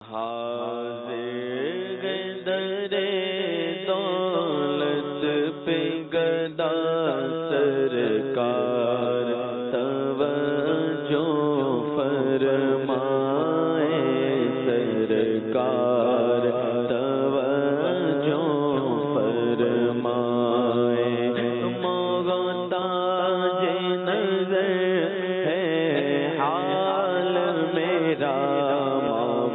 حاضر در دولت پہ گدا سرکار توجہ فرمائے سرکار توجہ فرمائے محتاج نظر ہے حال میرا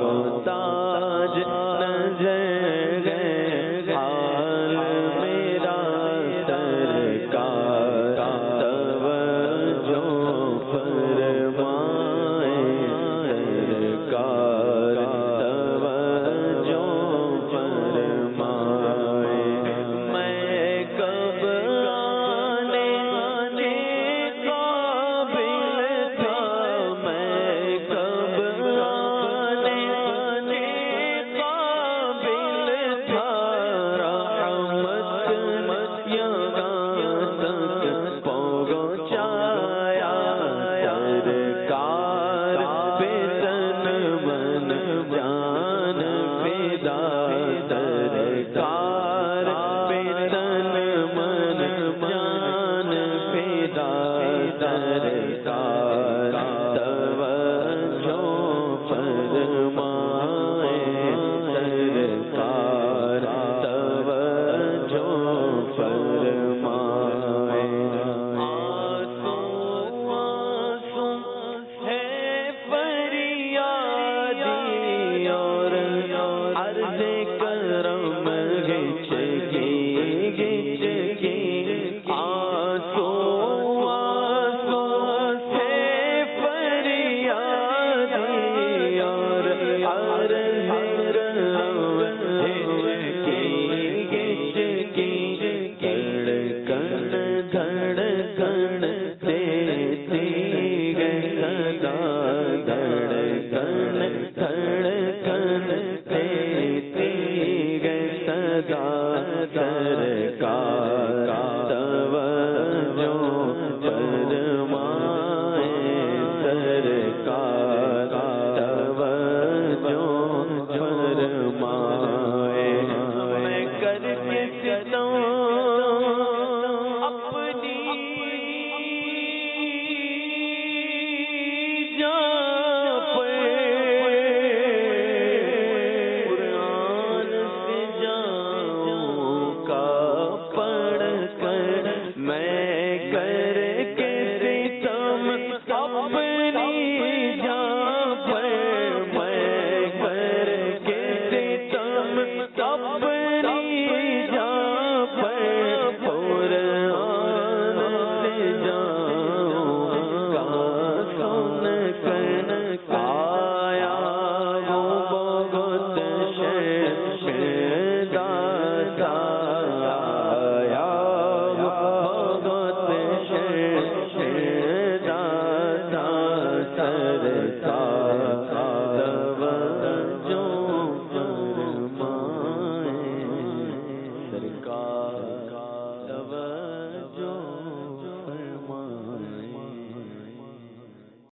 محتاج نظر ہے حال میرا سرکار توجہ فرمائے سرکار توجہ فرمائے میں کب آنے کے قابل تھا میں کب آنے کے قابل تھا رحمت یہاں تک پہنچایا سرکار پہ تن من جان فدا سرکار پہ تن من جان فدا سرکار توجہ فرمائے سرکار توجہ فرمائے آنسو ہے فریادی اور عرض کرم گچ گی آنسو ہے فریادی اور عرض